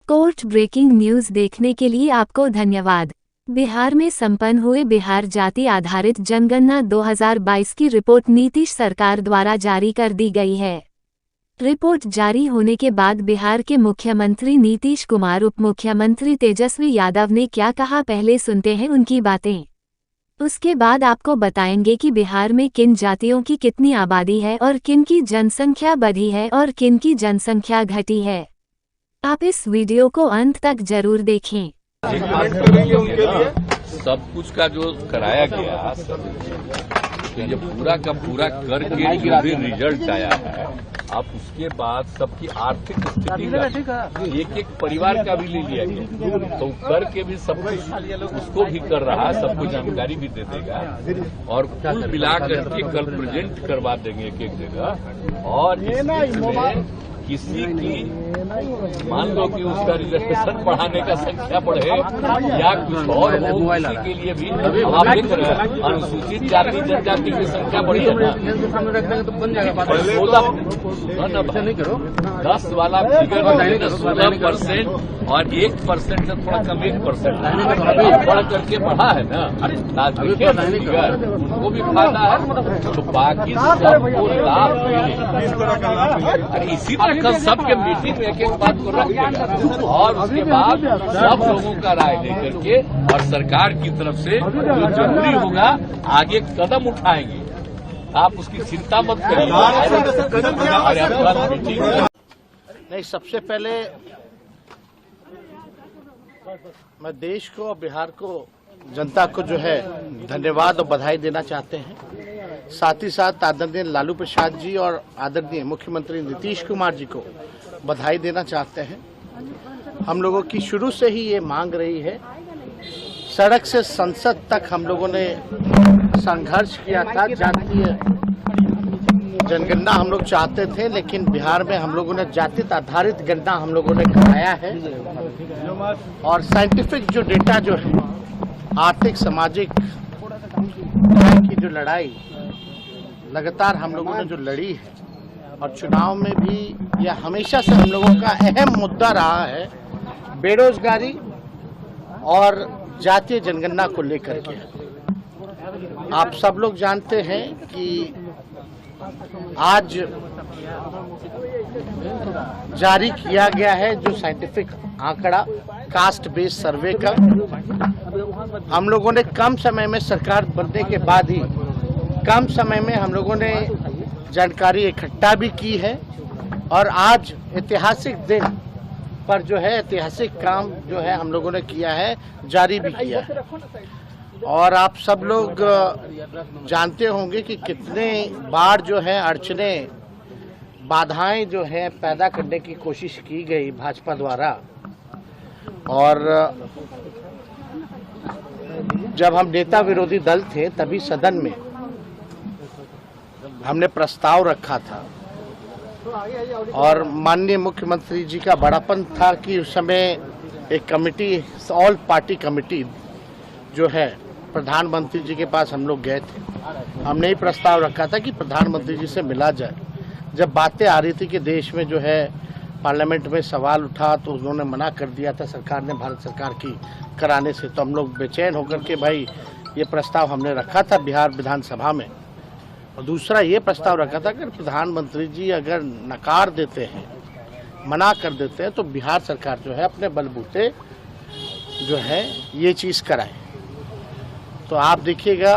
Court breaking news देखने के लिए आपको धन्यवाद। बिहार में संपन्न हुए बिहार जाति आधारित जनगणना 2022 की रिपोर्ट नीतीश सरकार द्वारा जारी कर दी गई है। रिपोर्ट जारी होने के बाद बिहार के मुख्यमंत्री नीतीश कुमार, उप मुख्यमंत्री तेजस्वी यादव ने क्या कहा, पहले सुनते हैं उनकी बातें। उसके बाद आपको बताएंगे कि बिहार में किन जातियों की कितनी आबादी है और किन की जनसंख्या बढ़ी है और किन की जनसंख्या घटी है। आप इस वीडियो को अंत तक जरूर देखें। सब कुछ का जो कराया गया, तो ये पूरा का पूरा करके जो भी रिजल्ट आया है, अब उसके बाद सबकी आर्थिक स्थिति का एक एक परिवार का भी ले लिया गया, तो करके भी सब कुछ उसको भी कर रहा है, सबको जानकारी भी दे देगा और कुल मिला करके कल प्रेजेंट करवा देंगे एक एक जगह। और इसमें किसी की मान लो कि उसका रिजर्वेशन बढ़ाने का संख्या बढ़े या कुछ और हो, किसी के लिए भी आप देख रहे हैं अनुसूचित जाति जनजाति की संख्या बढ़ी है ना, 10 वाला फिगर 16% और 1% से थोड़ा कम 1% बढ़ करके बढ़ा है ना, फिगर उनको भी फायदा है, तो बाकी सबको लाभ मिले। इसी तरह कल सबके मीटिंग में एक एक बात को रखेगा और उसके बाद सब लोगों का राय लेकर के और सरकार की तरफ से जो जरूरी होगा आगे कदम उठाएंगे। आप उसकी चिंता मत करिए। नहीं, सबसे पहले मैं देश को और बिहार को, जनता को जो है धन्यवाद और बधाई देना चाहते हैं। साथ ही साथ आदरणीय लालू प्रसाद जी और आदरणीय मुख्यमंत्री नीतीश कुमार जी को बधाई देना चाहते हैं। हम लोगों की शुरू से ही ये मांग रही है, सड़क से संसद तक हम लोगों ने संघर्ष किया था। जातीय जनगणना हम लोग चाहते थे, लेकिन बिहार में हम लोगों ने जाति आधारित गणना हम लोगों ने कराया है और साइंटिफिक जो डेटा जो है, आर्थिक सामाजिक की जो लड़ाई लगातार हम लोगों ने जो लड़ी है और चुनाव में भी यह हमेशा से हम लोगों का अहम मुद्दा रहा है, बेरोजगारी और जातीय जनगणना को लेकर के। आप सब लोग जानते हैं कि आज जारी किया गया है जो साइंटिफिक आंकड़ा कास्ट बेस्ड सर्वे का, हम लोगों ने कम समय में, सरकार बनने के बाद ही कम समय में हम लोगों ने जानकारी इकट्ठा भी की है और आज ऐतिहासिक दिन पर जो है ऐतिहासिक काम जो है हम लोगों ने किया है, जारी भी किया है। और आप सब लोग जानते होंगे कि कितने बार जो है अड़चने, बाधाएं जो है पैदा करने की कोशिश की गई भाजपा द्वारा। और जब हम नेता विरोधी दल थे तभी सदन में हमने प्रस्ताव रखा था और माननीय मुख्यमंत्री जी का बड़ापन था कि उस समय एक कमेटी, ऑल पार्टी कमेटी जो है, प्रधानमंत्री जी के पास हम लोग गए थे। हमने ही प्रस्ताव रखा था कि प्रधानमंत्री जी से मिला जाए। जब बातें आ रही थी कि देश में जो है पार्लियामेंट में सवाल उठा तो उन्होंने मना कर दिया था सरकार ने, भारत सरकार की कराने से। तो हम लोग बेचैन होकर के भाई ये प्रस्ताव हमने रखा था बिहार विधानसभा में। और दूसरा ये प्रस्ताव रखा था कि प्रधानमंत्री जी अगर नकार देते हैं, मना कर देते हैं, तो बिहार सरकार जो है अपने बलबूते जो है ये चीज़ कराए। तो आप देखिएगा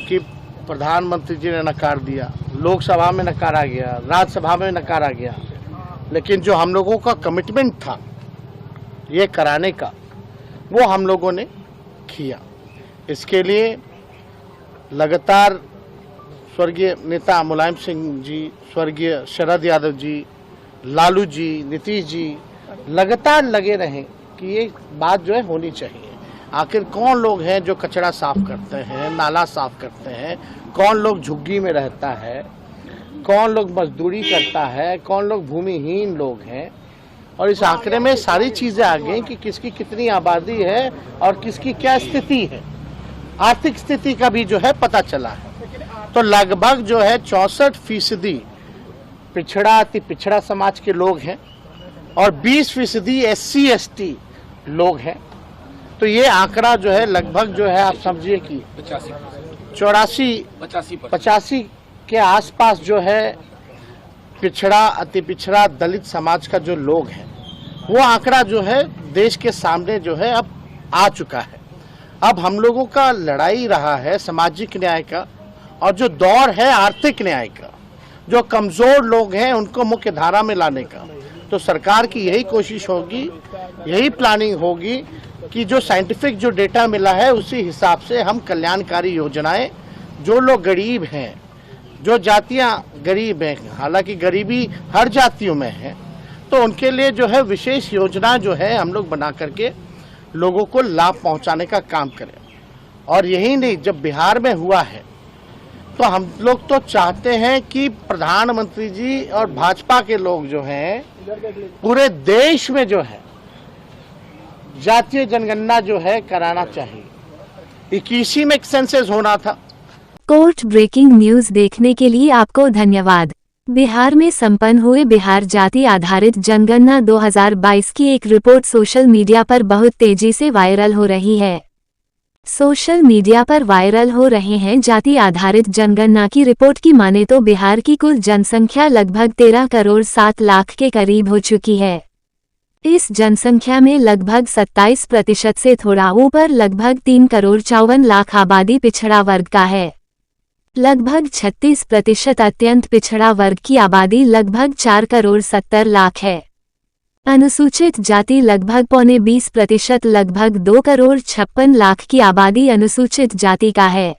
कि प्रधानमंत्री जी ने नकार दिया, लोकसभा में नकारा गया, राज्यसभा में नकारा गया, लेकिन जो हम लोगों का कमिटमेंट था ये कराने का, वो हम लोगों ने किया। इसके लिए लगातार स्वर्गीय नेता मुलायम सिंह जी, स्वर्गीय शरद यादव जी, लालू जी, नीतीश जी लगातार लगे रहे कि ये बात जो है होनी चाहिए। आखिर कौन लोग हैं जो कचरा साफ करते हैं, नाला साफ करते हैं, कौन लोग झुग्गी में रहता है, कौन लोग मजदूरी करता है, कौन लोग भूमिहीन लोग हैं। और इस आंकड़े में सारी चीज़ें आ गई कि किसकी कितनी आबादी है और किसकी क्या स्थिति है, आर्थिक स्थिति का भी जो है पता चला है। तो लगभग जो है 64% पिछड़ा, अति पिछड़ा समाज के लोग हैं और 20% SC/ST लोग हैं। तो ये आंकड़ा जो है लगभग जो है आप समझिए कि 85 के आसपास जो है पिछड़ा, अति पिछड़ा, दलित समाज का जो लोग हैं, वो आंकड़ा जो है देश के सामने जो है अब आ चुका है। अब हम लोगों का लड़ाई रहा है सामाजिक न्याय का, और जो दौर है आर्थिक न्याय का, जो कमजोर लोग हैं उनको मुख्य धारा में लाने का। तो सरकार की यही कोशिश होगी, यही प्लानिंग होगी कि जो साइंटिफिक जो डेटा मिला है उसी हिसाब से हम कल्याणकारी योजनाएं, जो लोग गरीब हैं, जो जातियां गरीब हैं, हालांकि गरीबी हर जातियों में है, तो उनके लिए जो है विशेष योजना जो है हम लोग बना करके लोगों को लाभ पहुंचाने का काम करें। और यही नहीं, जब बिहार में हुआ है तो हम लोग तो चाहते हैं कि प्रधानमंत्री जी और भाजपा के लोग जो हैं पूरे देश में जो है जातीय जनगणना जो है कराना चाहिए। 21 में सेंसस होना था। कोर्ट ब्रेकिंग न्यूज देखने के लिए आपको धन्यवाद। बिहार में संपन्न हुए बिहार जाति आधारित जनगणना 2022 की एक रिपोर्ट सोशल मीडिया पर बहुत तेजी से वायरल हो रही है। सोशल मीडिया पर वायरल हो रहे हैं जाति आधारित जनगणना की रिपोर्ट की माने तो बिहार की कुल जनसंख्या लगभग 13 करोड़ 7 लाख के करीब हो चुकी है। इस जनसंख्या में लगभग 27% से थोड़ा ऊपर लगभग 3 करोड़ 54 लाख आबादी पिछड़ा वर्ग का है। लगभग 36% अत्यंत पिछड़ा वर्ग की आबादी लगभग 4 करोड़ 70 लाख है। अनुसूचित जाति लगभग 20% लगभग 2 करोड़ 56 लाख की आबादी अनुसूचित जाति का है।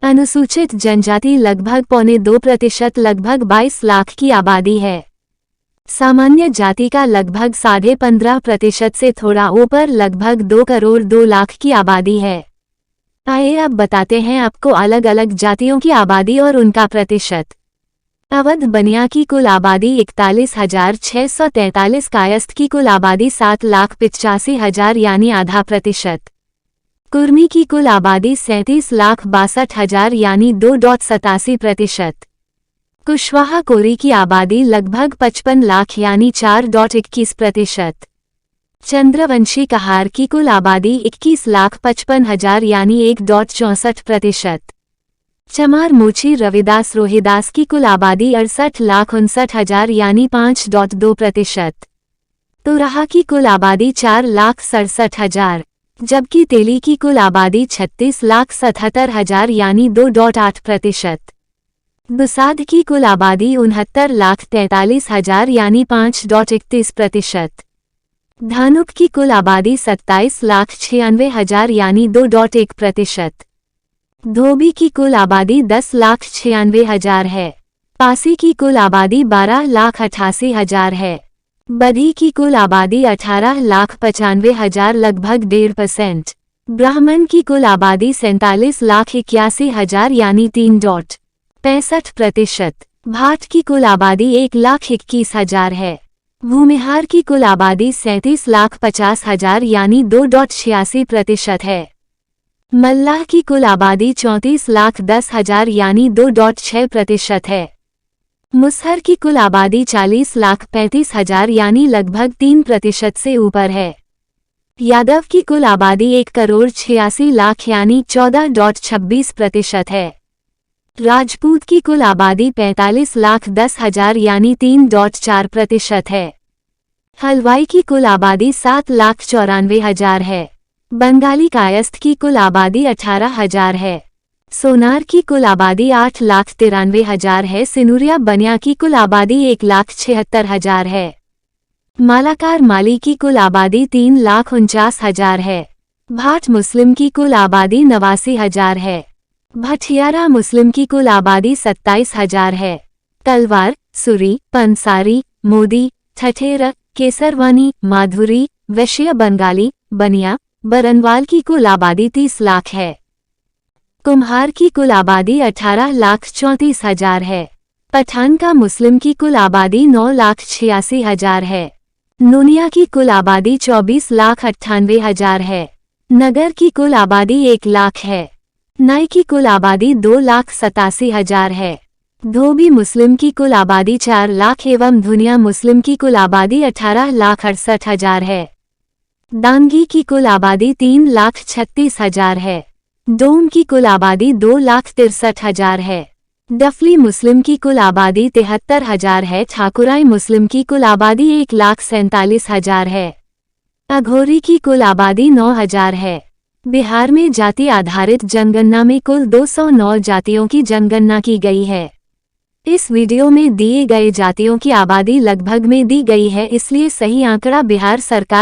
अनुसूचित जनजाति लगभग 2.5% लगभग 22 लाख की आबादी है। सामान्य जाति का लगभग 15.5% से थोड़ा ऊपर लगभग 2 करोड़ 2 लाख की आबादी है। आइए अब बताते हैं आपको अलग अलग जातियों की आबादी और उनका प्रतिशत। अवध बनिया की कुल आबादी 41,643, कायस्थ की कुल आबादी 7,85,000 यानी आधा प्रतिशत। कुर्मी की कुल आबादी 37,62,000 यानी 2.87%। कुशवाहा कोरी की आबादी लगभग 55 लाख यानी 4.21%। चंद्रवंशी कहार की कुल आबादी 21,55,000 यानी 1.64%। चमार मोची रविदास रोहिदास की कुल आबादी 68,59,000 यानी 5.2%। तुराहा की कुल आबादी 4,67,000, जबकि तेली की कुल आबादी 36,77,000 यानी 2.8%। दुसाध की कुल आबादी 69,43,000 यानी 5.31%। धानुक की कुल आबादी 27,96,000 यानी 2.1%। धोबी की कुल आबादी 10,96,000 है। पासी की कुल आबादी 12,88,000 है। बधी की कुल आबादी 18,95,000 लगभग 1.5%। ब्राह्मण की कुल आबादी 47,81,000 यानी 3.65%। भाट की कुल आबादी 1,21,000 है। भूमिहार की कुल आबादी 37,50,000 यानी 2.86% है। मल्लाह की कुल आबादी 34,10,000 यानी 2.6% है। मुसहर की कुल आबादी 40,35,000 यानी लगभग 3% से ऊपर है। यादव की कुल आबादी 1,86,00,000 यानी 14.26% है। राजपूत की कुल आबादी 45,10,000 यानी 3.4% है। हलवाई की कुल आबादी 7,94,000 है। बंगाली कायस्थ की कुल आबादी 18,000 है। सोनार की कुल आबादी 8,93,000 है। सिनुरिया बनिया की कुल आबादी 1,76,000 है। मालाकार माली की कुल आबादी 3,49,000 है। भाट मुस्लिम की कुल आबादी 89,000 है। भटियारा मुस्लिम की कुल आबादी 27,000 है। तलवार, सुरी, पंसारी, मोदी, ठठेर, केसरवानी, माधुरी, वैश्य बंगाली, बनिया, बरनवाल की कुल आबादी 30 लाख है। कुम्हार की कुल आबादी 18,34,000 है। पठान का मुस्लिम की कुल आबादी 9,86,000 है। नूनिया की कुल आबादी 24,98,000 है। नगर की कुल आबादी 1 लाख है। नाई की कुल आबादी 2,87,000 है। धोबी मुस्लिम की कुल आबादी 4 लाख एवं धुनिया मुस्लिम की कुल आबादी 18,68,000 है। दांगी की कुल आबादी 3,36,000 है। डोम की कुल आबादी 2,63,000 है। डफली मुस्लिम की कुल आबादी 73,000 है। ठाकुराई मुस्लिम की कुल आबादी 1,47,000 है। अघोरी की कुल आबादी 9,000 है। बिहार में जाति आधारित जनगणना में कुल 209 जातियों की जनगणना की गई है। इस वीडियो में दिए गए जातियों की आबादी लगभग में दी गई है, इसलिए सही आंकड़ा बिहार सरकार